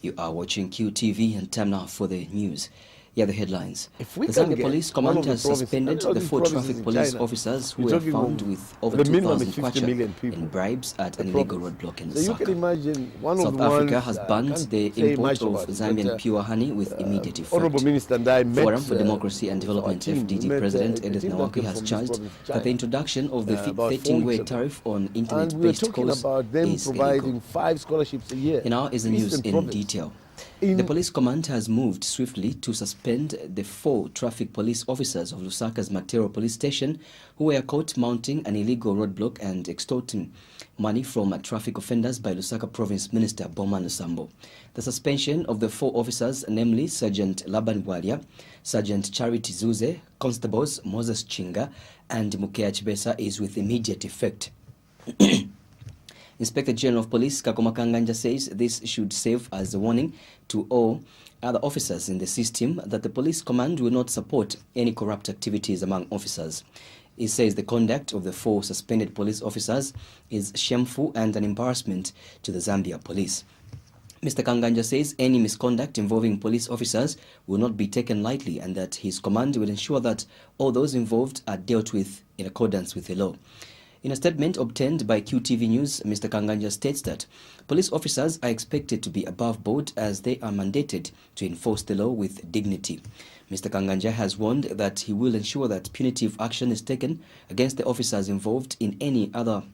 You are watching QTV and time now for the news. Here are the headlines. If we The can Zambia get Police one Command of the has provinces- suspended all the these 4 provinces traffic in police China, officers who we're were talking found of with over the minimum 2,000 is 50 million kwacha people in bribes at per an illegal province. roadblock in So you can Lusaka. imagine one South of the Africa ones, has I banned can't the say import much of about it, Zambian but, pure honey with immediate effect. Honorable Minister and I met Forum for Democracy and with our Development team. We FDD met, President a Edith team that Nawaki came has from this charged province, that China, the introduction of the about 4 13-way weeks ago. tariff on And we were internet-based talking calls about them is providing illegal. 5 scholarships a year. And now is the news Eastern in province. detail. In The police command has moved swiftly to suspend the 4 traffic police officers of Lusaka's Matero police station who were caught mounting an illegal roadblock and extorting money from traffic offenders by Lusaka Province Minister Boma Nsambo. The suspension of the 4 officers, namely Sergeant Laban Walia, Sergeant Charity Zuze, Constables Moses Chinga and Mukea Chibesa, is with immediate effect. Inspector General of Police Kakoma Kanganja says this should serve as a warning to all other officers in the system that the police command will not support any corrupt activities among officers. He says the conduct of the 4 suspended police officers is shameful and an embarrassment to the Zambia police. Mr. Kanganja says any misconduct involving police officers will not be taken lightly and that his command will ensure that all those involved are dealt with in accordance with the law. In a statement obtained by QTV News, Mr. Kanganja states that police officers are expected to be above board as they are mandated to enforce the law with dignity. Mr. Kanganja has warned that he will ensure that punitive action is taken against the officers involved in any other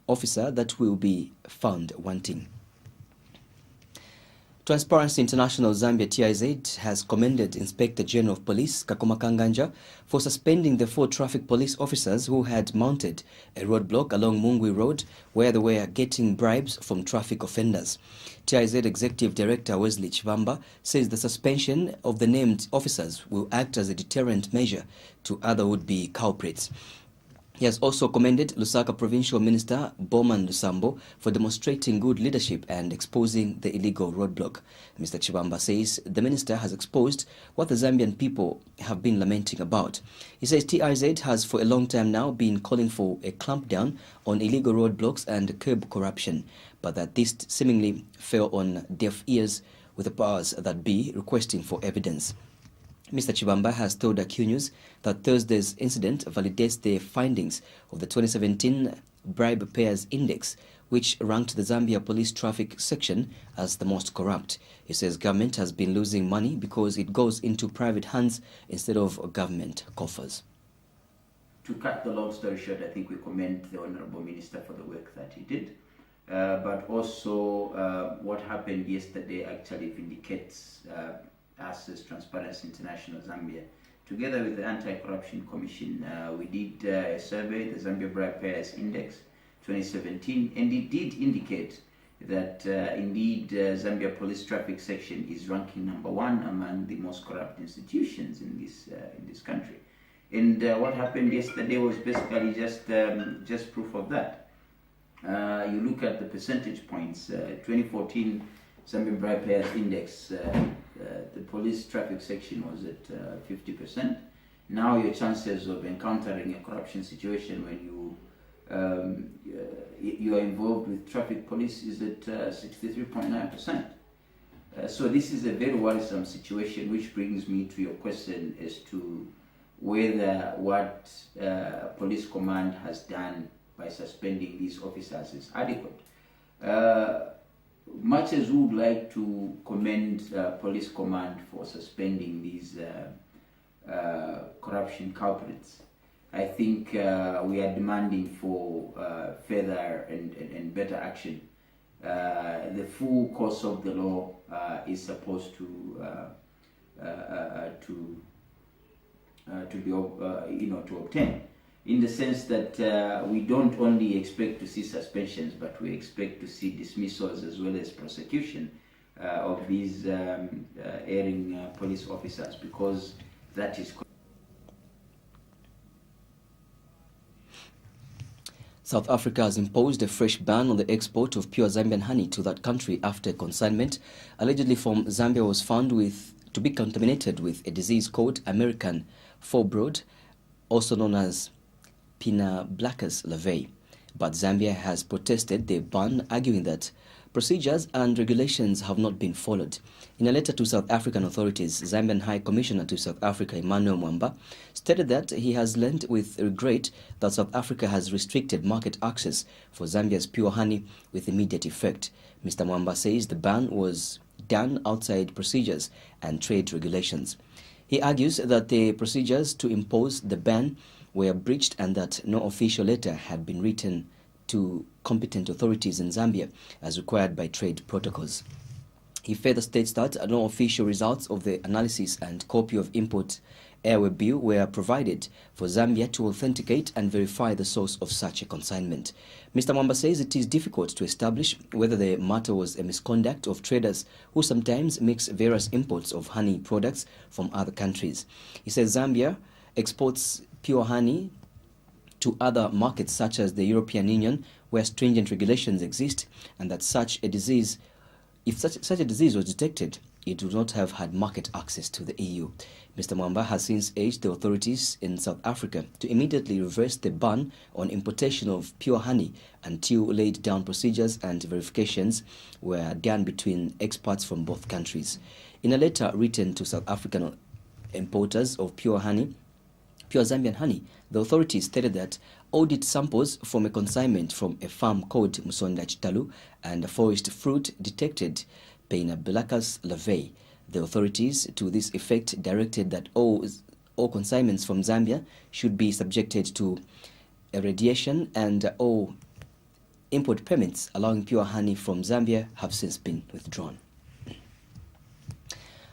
officer that will be found wanting. Transparency International Zambia TIZ has commended Inspector General of Police Kakoma Kanganja for suspending the 4 traffic police officers who had mounted a roadblock along Mungwi Road where they were getting bribes from traffic offenders. TIZ Executive Director Wesley Chivamba says the suspension of the named officers will act as a deterrent measure to other would-be culprits. He has also commended Lusaka Provincial Minister Bowman Lusambo for demonstrating good leadership and exposing the illegal roadblock. Mr. Chibamba says the minister has exposed what the Zambian people have been lamenting about. He says TIZ has for a long time now been calling for a clampdown on illegal roadblocks and curb corruption, but that this seemingly fell on deaf ears with the powers that be requesting for evidence. Mr. Chibamba has told Q News that Thursday's incident validates the findings of the 2017 Bribe Payers Index, which ranked the Zambia Police Traffic Section as the most corrupt. He says government has been losing money because it goes into private hands instead of government coffers. To cut the long story short, I think we commend the Honorable Minister for the work that he did. But also what happened yesterday actually vindicates us as Transparency International Zambia. Together with the Anti-Corruption Commission, we did a survey, the Zambia Bribe Payers Index 2017, and it did indicate that indeed Zambia Police Traffic Section is ranking #1 among the most corrupt institutions in this country. And what happened yesterday was basically just proof of that. You look at the percentage points. 2014 Zambia Bribe Payers Index, the police traffic section was at 50%. Now your chances of encountering a corruption situation when you are involved with traffic police is at 63.9%. So this is a very worrisome situation, which brings me to your question as to whether what police command has done by suspending these officers is adequate. Much as we would like to commend police command for suspending these corruption culprits, I think we are demanding for further and better action. The full course of the law is supposed to obtain, in the sense that we don't only expect to see suspensions, but we expect to see dismissals as well as prosecution of these erring police officers, because that is. South Africa has imposed a fresh ban on the export of pure Zambian honey to that country after consignment allegedly from Zambia was found to be contaminated with a disease called American foulbrood, also known as Pinna blaccus larvae. But Zambia has protested the ban, arguing that procedures and regulations have not been followed. In a letter to South African authorities, Zambian High Commissioner to South Africa, Emmanuel Mwamba, stated that he has learned with regret that South Africa has restricted market access for Zambia's pure honey with immediate effect. Mr. Mwamba says the ban was done outside procedures and trade regulations. He argues that the procedures to impose the ban were breached and that no official letter had been written to competent authorities in Zambia as required by trade protocols. He further states that no official results of the analysis and copy of import airway bill were provided for Zambia to authenticate and verify the source of such a consignment. Mr. Mwamba says it is difficult to establish whether the matter was a misconduct of traders who sometimes mix various imports of honey products from other countries. He says Zambia exports pure honey to other markets such as the European Union, where stringent regulations exist, and that if such a disease was detected, it would not have had market access to the EU. Mr. Mwamba has since urged the authorities in South Africa to immediately reverse the ban on importation of pure honey until laid down procedures and verifications were done between experts from both countries. In a letter written to South African importers of pure Zambian honey, the authorities stated that audit samples from a consignment from a farm called Musonda Chitalu and a forest fruit detected Painabulacus larvae. The authorities to this effect directed that all consignments from Zambia should be subjected to irradiation, and all import permits allowing pure honey from Zambia have since been withdrawn.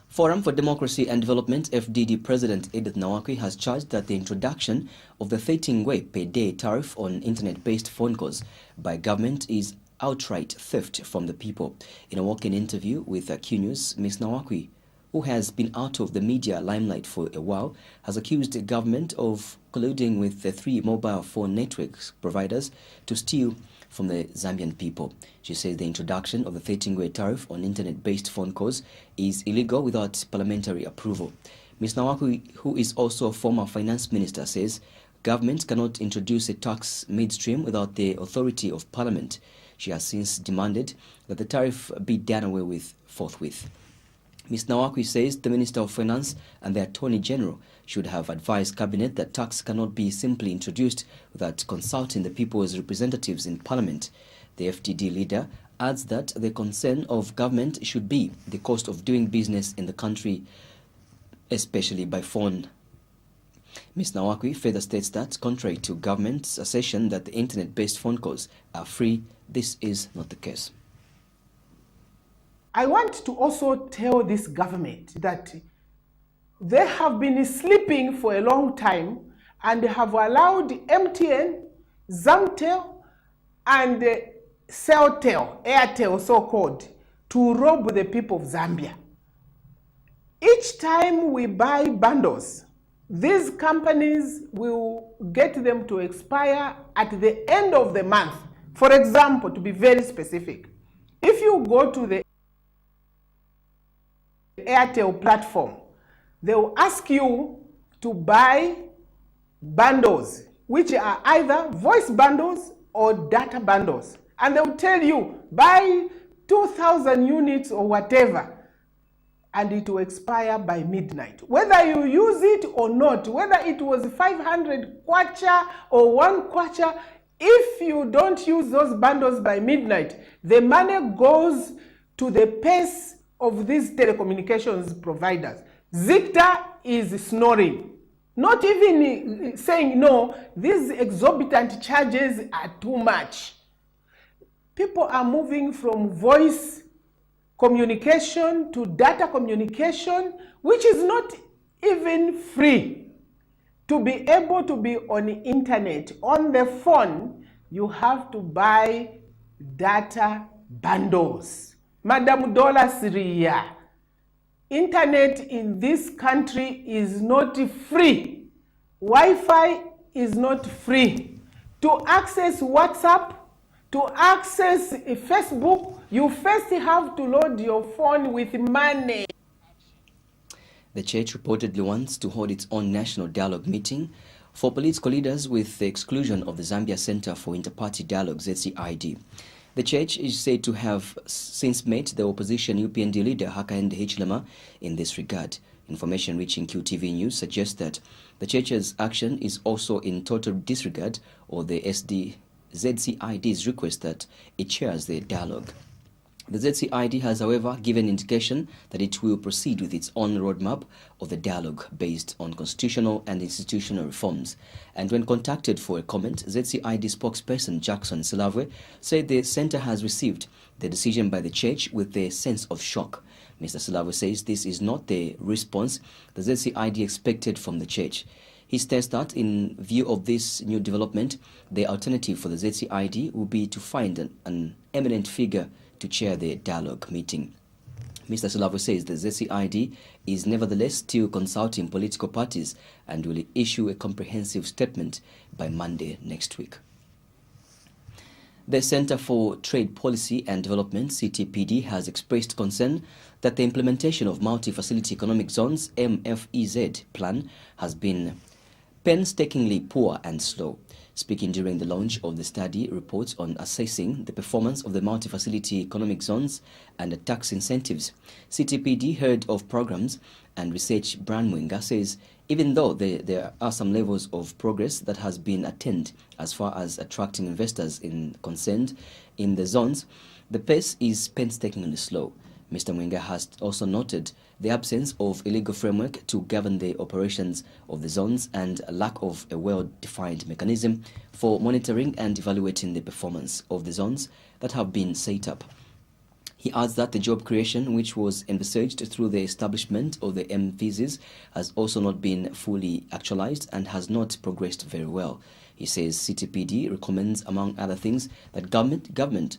Forum for Democracy and Development FDD President Edith Nawakwi has charged that the introduction of the 13 ngwe per day tariff on internet-based phone calls by government is outright theft from the people. In a walk-in interview with Q News, Ms. Nawakwi, who has been out of the media limelight for a while, has accused the government of colluding with the 3 mobile phone networks providers to steal from the Zambian people. She says the introduction of the 13 ngwe tariff on internet-based phone calls is illegal without parliamentary approval. Ms. Nawakwi, who is also a former finance minister, says government cannot introduce a tax midstream without the authority of parliament. She has since demanded that the tariff be done away with forthwith. Ms. Nawakwi says the Minister of Finance and the Attorney General should have advised Cabinet that tax cannot be simply introduced without consulting the people's representatives in Parliament. The FDD leader adds that the concern of government should be the cost of doing business in the country, especially by phone. Ms. Nawakwi further states that, contrary to government's assertion that the internet-based phone calls are free, this is not the case. I want to also tell this government that they have been sleeping for a long time and have allowed MTN, Zamtel, and Celtel, Airtel so-called, to rob the people of Zambia. Each time we buy bundles, these companies will get them to expire at the end of the month. For example, to be very specific, if you go to the Airtel platform, they will ask you to buy bundles, which are either voice bundles or data bundles. And they will tell you, buy 2,000 units or whatever, and it will expire by midnight. Whether you use it or not, whether it was 500 kwacha or 1 kwacha, if you don't use those bundles by midnight, the money goes to the purse of these telecommunications providers. Zicta is snoring, not even saying, no, these exorbitant charges are too much. People are moving from voice communication to data communication, which is not even free. To be able to be on the internet, on the phone, you have to buy data bundles. Madam Dollar Syria, internet in this country is not free. Wi-Fi is not free. To access WhatsApp, to access Facebook, you first have to load your phone with money. The church reportedly wants to hold its own national dialogue meeting for political leaders with the exclusion of the Zambia Center for Interparty Dialogue, ZCID. The church is said to have since met the opposition UPND leader Hakainde Hichilema in this regard. Information reaching QTV News suggests that the church's action is also in total disregard of the ZCID's request that it chairs the dialogue. The ZCID has, however, given indication that it will proceed with its own roadmap of the dialogue based on constitutional and institutional reforms. And when contacted for a comment, ZCID spokesperson Jackson Silavwe said the center has received the decision by the church with a sense of shock. Mr. Silavwe says this is not the response the ZCID expected from the church. He states that in view of this new development, the alternative for the ZCID will be to find an eminent figure to chair the dialogue meeting. Mr. Silavwe says the ZCID is nevertheless still consulting political parties and will issue a comprehensive statement by Monday next week. The Center for Trade Policy and Development, CTPD, has expressed concern that the implementation of Multi-Facility Economic Zones MFEZ plan has been painstakingly poor and slow. Speaking during the launch of the study reports on assessing the performance of the multi-facility economic zones and the tax incentives, CTPD head of programs and research Brian Mwenga says even though there are some levels of progress that has been attained as far as attracting investors concerned in the zones, the pace is painstakingly slow. Mr. Mwenga has also noted the absence of a legal framework to govern the operations of the zones and a lack of a well-defined mechanism for monitoring and evaluating the performance of the zones that have been set up. He adds that the job creation, which was envisaged through the establishment of the MFEZs, has also not been fully actualized and has not progressed very well. He says CTPD recommends, among other things, that government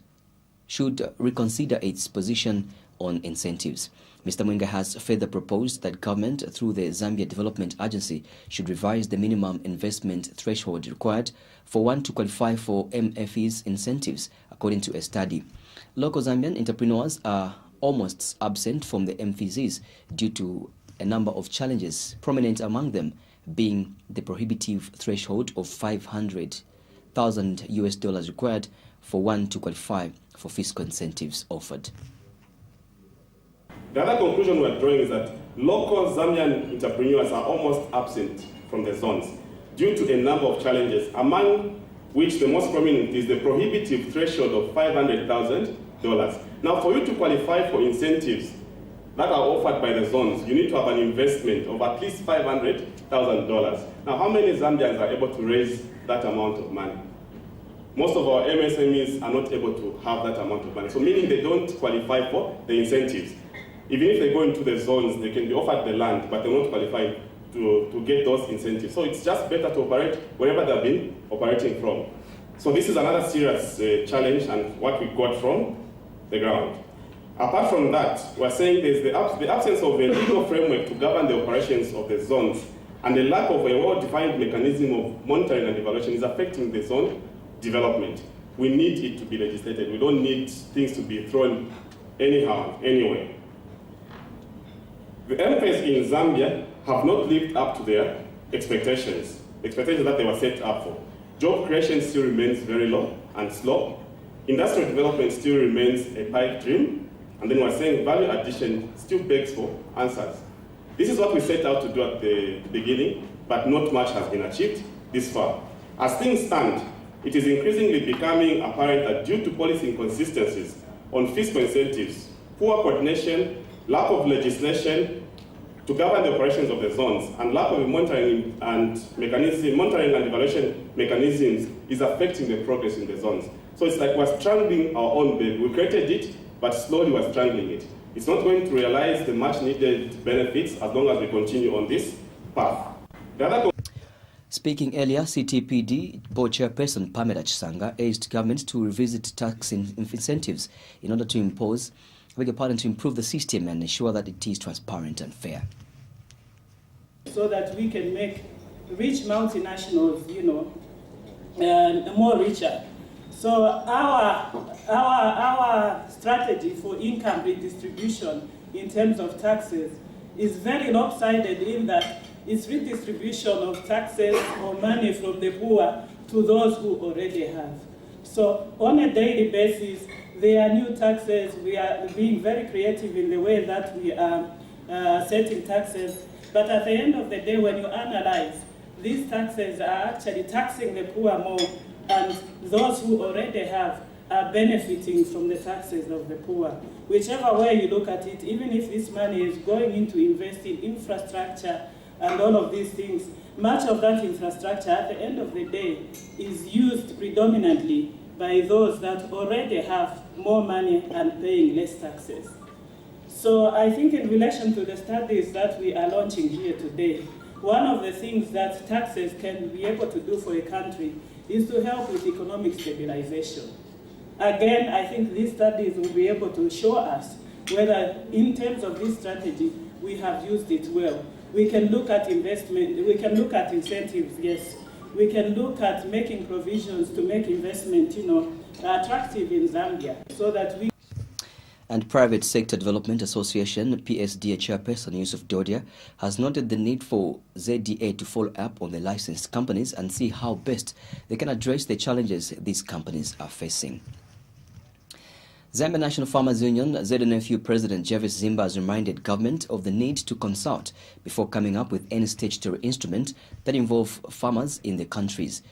should reconsider its position on incentives. Mr. Mwenga has further proposed that government, through the Zambia Development Agency, should revise the minimum investment threshold required for one to qualify for MFE's incentives, according to a study. Local Zambian entrepreneurs are almost absent from the MFEs due to a number of challenges, prominent among them being the prohibitive threshold of $500,000 required for one to qualify for fiscal incentives offered. The other conclusion we're drawing is that local Zambian entrepreneurs are almost absent from the zones due to a number of challenges, among which the most prominent is the prohibitive threshold of $500,000. Now, for you to qualify for incentives that are offered by the zones, you need to have an investment of at least $500,000. Now, how many Zambians are able to raise that amount of money? Most of our MSMEs are not able to have that amount of money, so meaning they don't qualify for the incentives. Even if they go into the zones, they can be offered the land, but they're not qualified to get those incentives. So it's just better to operate wherever they've been operating from. So this is another serious challenge and what we got from the ground. Apart from that, we're saying there's the absence of a legal framework to govern the operations of the zones, and the lack of a well-defined mechanism of monitoring and evaluation is affecting the zone development. We need it to be legislated. We don't need things to be thrown anyhow, anyway. The MFEs in Zambia have not lived up to their expectations that they were set up for. Job creation still remains very low and slow. Industrial development still remains a pipe dream. And then we're saying value addition still begs for answers. This is what we set out to do at the beginning, but not much has been achieved this far. As things stand, it is increasingly becoming apparent that due to policy inconsistencies on fiscal incentives, poor coordination, lack of legislation to govern the operations of the zones, and lack of monitoring and evaluation mechanisms is affecting the progress in the zones. So it's like we're strangling our own baby. We created it, but slowly we're strangling it. It's not going to realize the much needed benefits as long as we continue on this path. Speaking earlier, CTPD Board Chairperson Pamela Chisanga urged government to revisit tax incentives in order to improve the system and ensure that it is transparent and fair. So that we can make rich multinationals, more richer. So our strategy for income redistribution in terms of taxes is very lopsided in that it's redistribution of taxes or money from the poor to those who already have. So on a daily basis, there are new taxes. We are being very creative in the way that we are setting taxes. But at the end of the day, when you analyze, these taxes are actually taxing the poor more, and those who already have are benefiting from the taxes of the poor. Whichever way you look at it, even if this money is going into investing in infrastructure and all of these things, much of that infrastructure at the end of the day is used predominantly by those that already have more money and paying less taxes. So I think in relation to the studies that we are launching here today, one of the things that taxes can be able to do for a country is to help with economic stabilization. Again, I think these studies will be able to show us whether in terms of this strategy, we have used it well. We can look at investment, we can look at incentives, yes. We can look at making provisions to make investment, attractive in Zambia so that we... And Private Sector Development Association, PSD chairperson Yusuf Dodia, has noted the need for ZDA to follow up on the licensed companies and see how best they can address the challenges these companies are facing. Zambia National Farmers Union, ZNFU President Jervis Zimba has reminded government of the need to consult before coming up with any statutory instrument that involve farmers in the countries.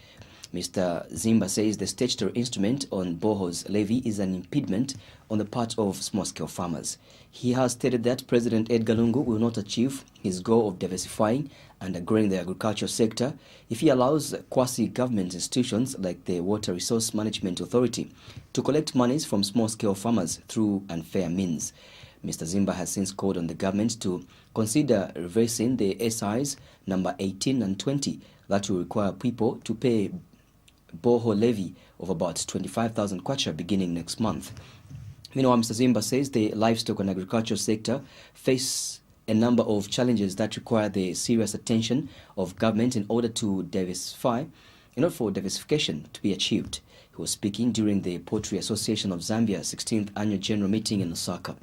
Mr. Zimba says the statutory instrument on boreholes levy is an impediment on the part of small-scale farmers. He has stated that President Edgar Lungu will not achieve his goal of diversifying and growing the agricultural sector if he allows quasi-government institutions like the Water Resource Management Authority to collect monies from small-scale farmers through unfair means. Mr. Zimba has since called on the government to consider reversing the SIs number 18 and 20 that will require people to pay borehole levy of about 25,000 kwacha beginning next month. Meanwhile, Mr. Zimba says the livestock and agricultural sector face a number of challenges that require the serious attention of government in order to diversify, in order for diversification to be achieved. He was speaking during the Poultry Association of Zambia 16th Annual General Meeting in Lusaka.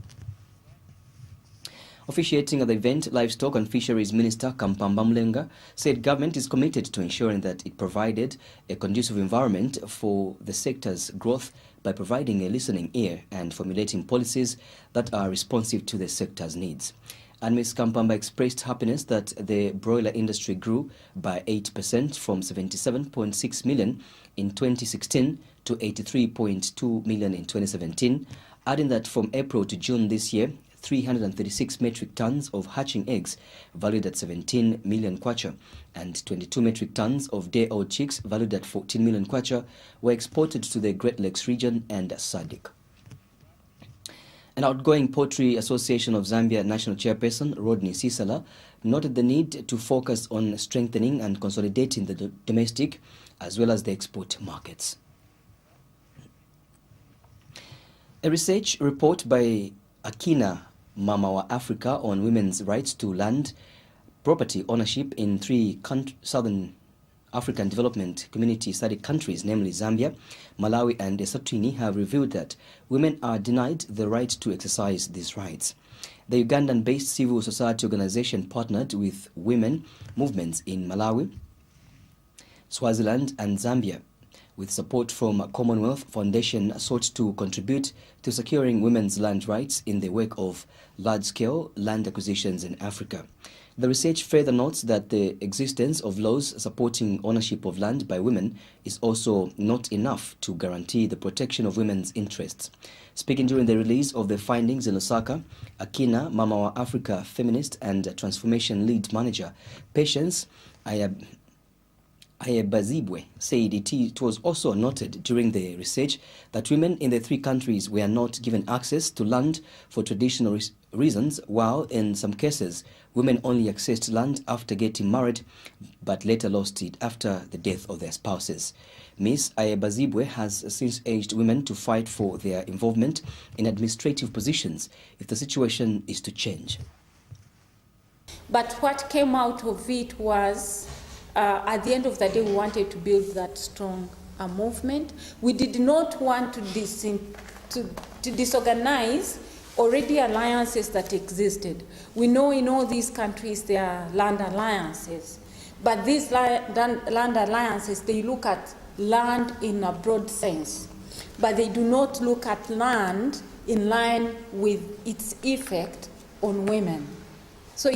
Officiating at the event, Livestock and Fisheries Minister Kampamba Mlenga said government is committed to ensuring that it provided a conducive environment for the sector's growth by providing a listening ear and formulating policies that are responsive to the sector's needs. And Ms. Kampamba expressed happiness that the broiler industry grew by 8% from 77.6 million in 2016 to 83.2 million in 2017, adding that from April to June this year, 336 metric tons of hatching eggs valued at 17 million kwacha and 22 metric tons of day-old chicks valued at 14 million kwacha were exported to the Great Lakes region and SADC. An outgoing Poultry Association of Zambia National Chairperson Rodney Sisala noted the need to focus on strengthening and consolidating the domestic as well as the export markets. A research report by Akina Mama wa Africa on women's rights to land property ownership in 3 Southern African Development Community SADC countries, namely Zambia, Malawi and Eswatini, have revealed that women are denied the right to exercise these rights. The Ugandan-based civil society organization partnered with women movements in Malawi, Swaziland and Zambia, with support from Commonwealth Foundation, sought to contribute to securing women's land rights in the wake of large-scale land acquisitions in Africa. The research further notes that the existence of laws supporting ownership of land by women is also not enough to guarantee the protection of women's interests. Speaking during the release of the findings in Lusaka, Akina Mama wa Africa feminist and transformation lead manager Patience Ayebazibwe said it was also noted during the research that women in the 3 countries were not given access to land for traditional reasons, while in some cases women only accessed land after getting married but later lost it after the death of their spouses. Ms. Ayebazibwe has since urged women to fight for their involvement in administrative positions if the situation is to change. But what came out of it was at the end of the day, we wanted to build that strong movement. We did not want to disorganize already alliances that existed. We know in all these countries there are land alliances, but these land alliances, they look at land in a broad sense, but they do not look at land in line with its effect on women. So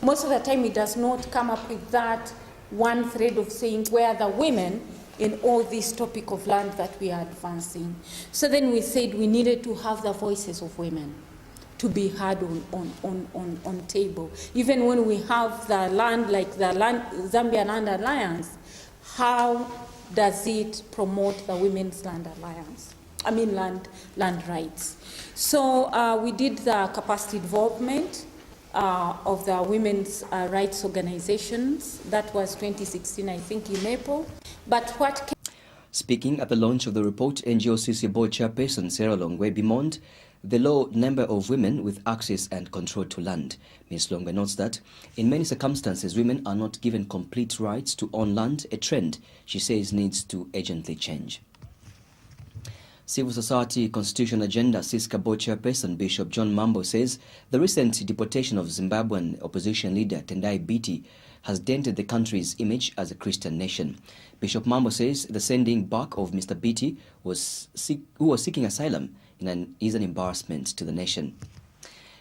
most of the time it does not come up with that one thread of saying where are the women in all this topic of land that we are advancing. So then we said we needed to have the voices of women to be heard on table. Even when we have the land, like the Zambia Land Alliance, how does it promote the Women's Land Alliance? I mean land rights. So we did the capacity development of the women's rights organizations. That was 2016, I think, in April. But what Speaking at the launch of the report, NGOCC board chairperson Sarah Longwe bemoaned the low number of women with access and control to land. Ms. Longwe notes that in many circumstances, women are not given complete rights to own land, a trend she says needs to urgently change. Civil Society Constitution Agenda CISCA board chairperson Bishop John Mambo says the recent deportation of Zimbabwean opposition leader Tendai Biti has dented the country's image as a Christian nation. Bishop Mambo says the sending back of Mr. Biti, who was seeking asylum, is an embarrassment to the nation.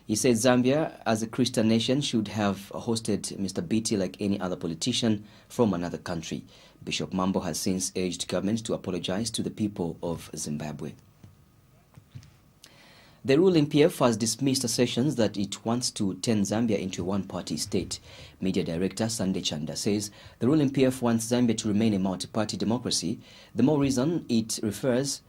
He says Zambia, as a Christian nation, should have hosted Mr. Biti like any other politician from another country. Bishop Mambo has since urged government to apologize to the people of Zimbabwe. The ruling PF has dismissed assertions that it wants to turn Zambia into a one-party state. Media director Sunday Chanda says the ruling PF wants Zambia to remain a multi-party democracy, the more reason it prefers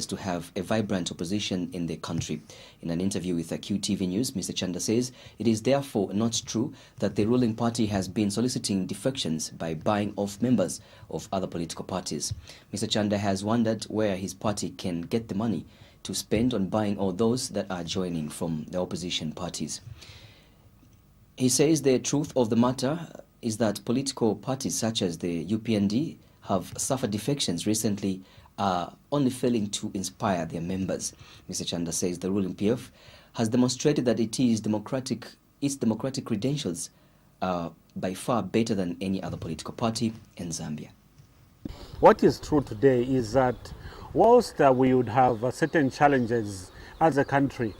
to have a vibrant opposition in the country. In an interview with QTV News, Mr. Chanda says it is therefore not true that the ruling party has been soliciting defections by buying off members of other political parties. Mr. Chanda has wondered where his party can get the money to spend on buying all those that are joining from the opposition parties. He says the truth of the matter is that political parties such as the UPND have suffered defections recently, are only failing to inspire their members. Mr. Chanda says the ruling PF has demonstrated that its democratic credentials are by far better than any other political party in Zambia. What is true today is that whilst we would have certain challenges as a country,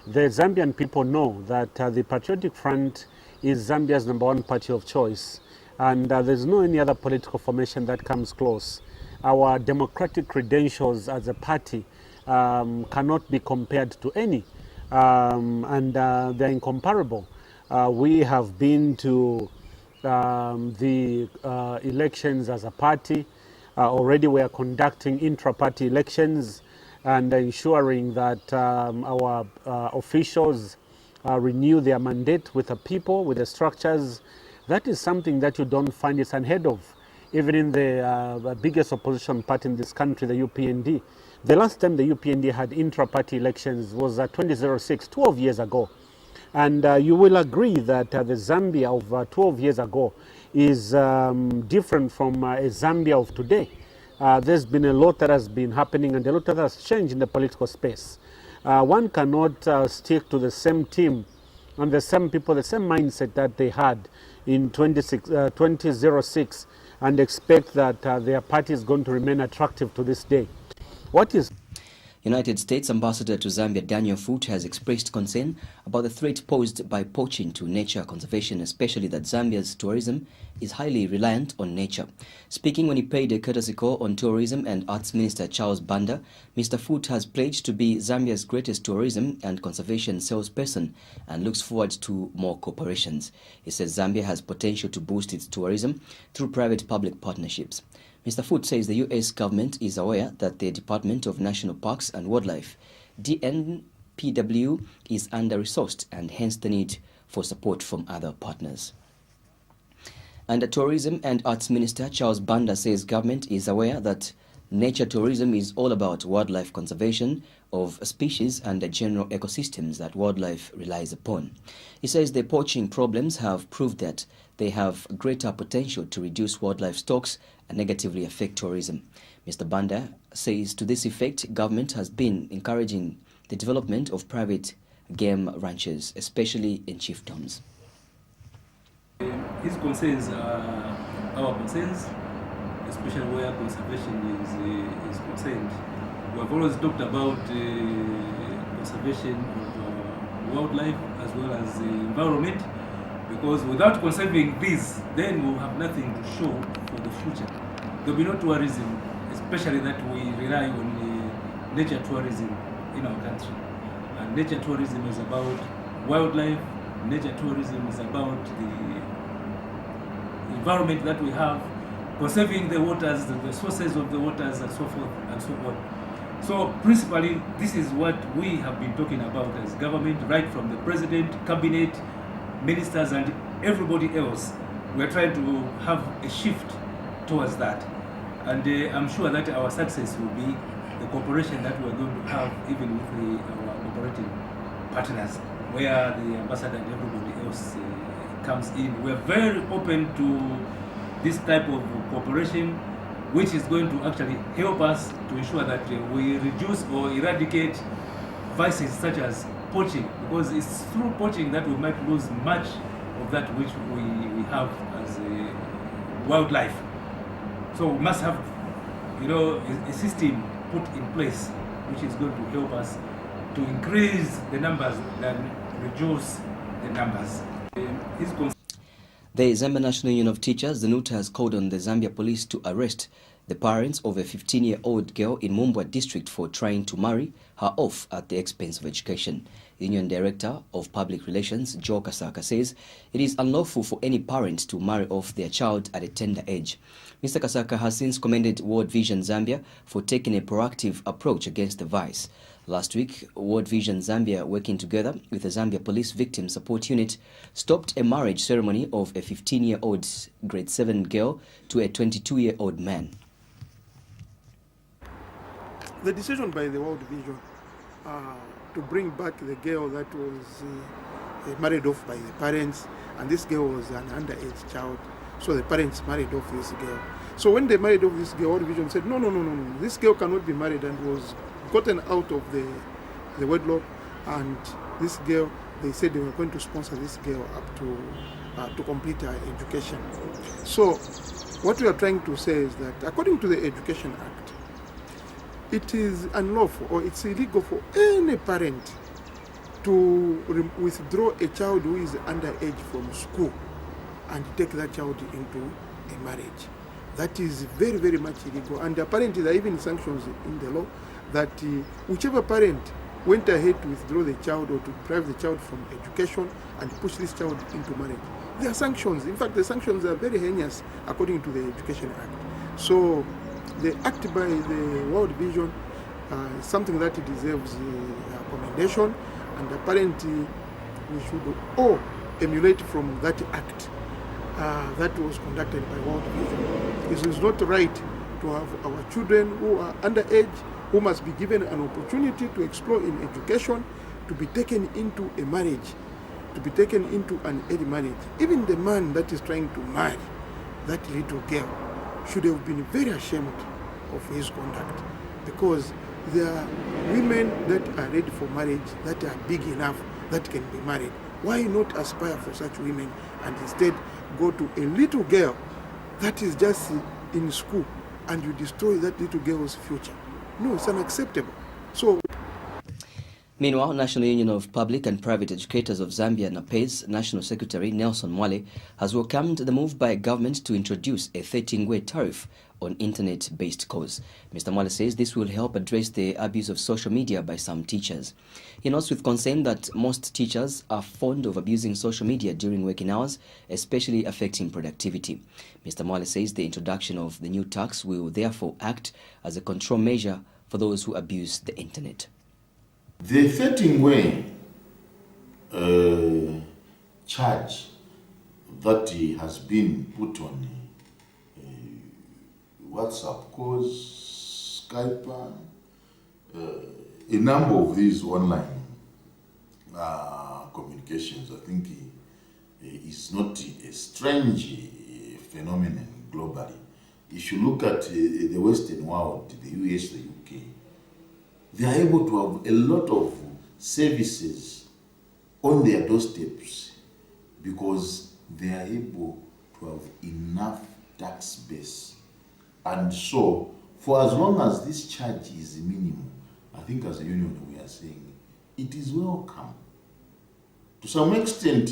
the Zambian people know that the Patriotic Front is Zambia's #1 party of choice, and there's no any other political formation that comes close. Our democratic credentials as a party cannot be compared to any, and they're incomparable. We have been to the elections as a party. Already we are conducting intra-party elections and ensuring that our officials renew their mandate with the people, with the structures. That is something that you don't find is unheard of. Even in the biggest opposition party in this country, the UPND. The last time the UPND had intra-party elections was 2006, 12 years ago. And you will agree that the Zambia of 12 years ago is different from a Zambia of today. There's been a lot that has been happening and a lot that has changed in the political space. One cannot stick to the same team and the same people, the same mindset that they had in 2006 and expect that their party is going to remain attractive to this day. What is United States Ambassador to Zambia Daniel Foote has expressed concern about the threat posed by poaching to nature conservation, especially that Zambia's tourism is highly reliant on nature. Speaking when he paid a courtesy call on Tourism and Arts Minister Charles Banda, Mr. Foote has pledged to be Zambia's greatest tourism and conservation salesperson and looks forward to more cooperations. He says Zambia has potential to boost its tourism through private-public partnerships. Mr. Foote says the U.S. government is aware that the Department of National Parks and Wildlife, DNPW, is under-resourced and hence the need for support from other partners. And the Tourism and Arts Minister Charles Banda says government is aware that nature tourism is all about wildlife conservation of species and the general ecosystems that wildlife relies upon. He says the poaching problems have proved that they have greater potential to reduce wildlife stocks and negatively affect tourism. Mr. Banda says to this effect, government has been encouraging the development of private game ranches, especially in chiefdoms. His concerns are our concerns, especially where conservation is concerned. We have always talked about conservation of wildlife as well as the environment, because without conserving these, then we'll have nothing to show for the future. There will be no tourism, especially that we rely on nature tourism in our country. And nature tourism is about wildlife, nature tourism is about the environment that we have, conserving the waters, the sources of the waters, and so forth and so on. So principally, this is what we have been talking about as government, right from the president, cabinet, ministers, and everybody else. We are trying to have a shift towards that. And I'm sure that our success will be the cooperation that we're going to have even with our cooperating partners, where the ambassador and everybody else comes in. We're very open to this type of cooperation, which is going to actually help us to ensure that we reduce or eradicate vices such as poaching, because it's through poaching that we might lose much of that which we have as a wildlife. So we must have, a system put in place which is going to help us to increase the numbers than reduce the numbers. The Zambia National Union of Teachers, the NUT, has called on the Zambia police to arrest the parents of a 15-year-old girl in Mumbwa district for trying to marry her off at the expense of education. The Union Director of Public Relations, Joe Kasaka, says it is unlawful for any parent to marry off their child at a tender age. Mr. Kasaka has since commended World Vision Zambia for taking a proactive approach against the vice. Last week, World Vision Zambia, working together with the Zambia Police Victim Support Unit, stopped a marriage ceremony of a 15-year-old grade 7 girl to a 22-year-old man. The decision by the World Vision to bring back the girl that was married off by the parents, and this girl was an underage child, so the parents married off this girl. So when they married off this girl, World Vision said, no, this girl cannot be married, and was gotten out of the wedlock. And this girl, they said they were going to sponsor this girl up to complete her education. So what we are trying to say is that according to the Education Act, it is unlawful or it's illegal for any parent to withdraw a child who is underage from school and take that child into a marriage. That is very, very much illegal. And apparently there are even sanctions in the law that whichever parent went ahead to withdraw the child or to deprive the child from education and push this child into marriage, there are sanctions. In fact, the sanctions are very heinous according to the Education Act. So the act by the World Vision is something that deserves commendation, and apparently we should all emulate from that act that was conducted by World Vision. It is not right to have our children who are underage, who must be given an opportunity to explore in education, to be taken into a marriage, to be taken into an early marriage. Even the man that is trying to marry that little girl should have been very ashamed of his conduct, because there are women that are ready for marriage, that are big enough, that can be married. Why not aspire for such women and instead go to a little girl that is just in school and you destroy that little girl's future? No, it's unacceptable. So, meanwhile, National Union of Public and Private Educators of Zambia, NAPEZ, National Secretary Nelson Mwale has welcomed the move by government to introduce a 13-way tariff on internet-based calls. Mr. Mwale says this will help address the abuse of social media by some teachers. He notes with concern that most teachers are fond of abusing social media during working hours, especially affecting productivity. Mr. Mwale says the introduction of the new tax will therefore act as a control measure for those who abuse the internet. The 13-way charge that has been put on WhatsApp calls, Skype, a number of these online communications, I think is not a strange phenomenon globally. If you look at the Western world, the US, the UK, they are able to have a lot of services on their doorsteps because they are able to have enough tax base And so, for as long as this charge is minimum, I think as a union we are saying it is welcome. To some extent,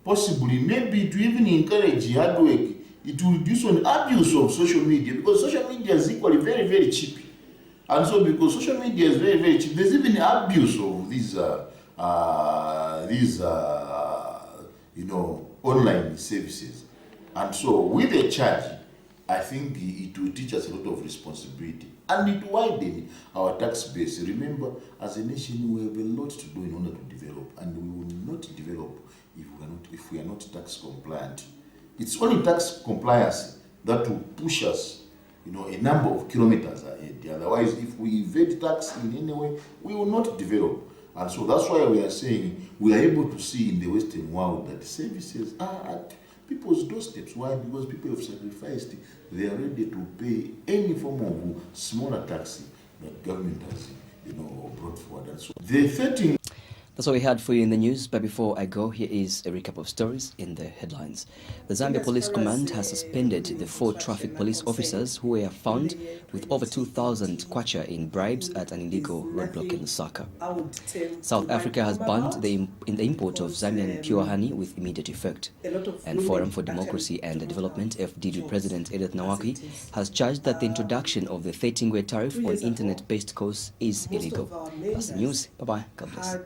possibly, maybe to even encourage hard work, it will reduce on abuse of social media, because social media is equally very, very cheap. And so, because social media is very, very cheap, there's even abuse of these online services. And so, with a charge, I think it will teach us a lot of responsibility, and it will widen our tax base. Remember, as a nation, we have a lot to do in order to develop, and we will not develop if we are not tax compliant. It's only tax compliance that will push us, a number of kilometers ahead. Otherwise, if we evade tax in any way, we will not develop. And so that's why we are saying we are able to see in the Western world that services are at people's doorsteps. Why? Because people have sacrificed. They are ready to pay any form of smaller tax that government has, brought forward. And so the 13. That's all we had for you in the news, but before I go, here is a recap of stories in the headlines. The Zambia Police Command has suspended the 4 traffic police officers who were found with over 2,000 kwacha in bribes at an illegal roadblock in Lusaka. South Africa has banned the import of Zambian pure honey with immediate effect. And Forum for Democracy and Development, FDD President Edith Nawaki, has charged that the introduction of the 13-way tariff on internet-based calls is illegal. That's the news. Bye-bye. God bless.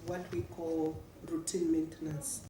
What we call routine maintenance.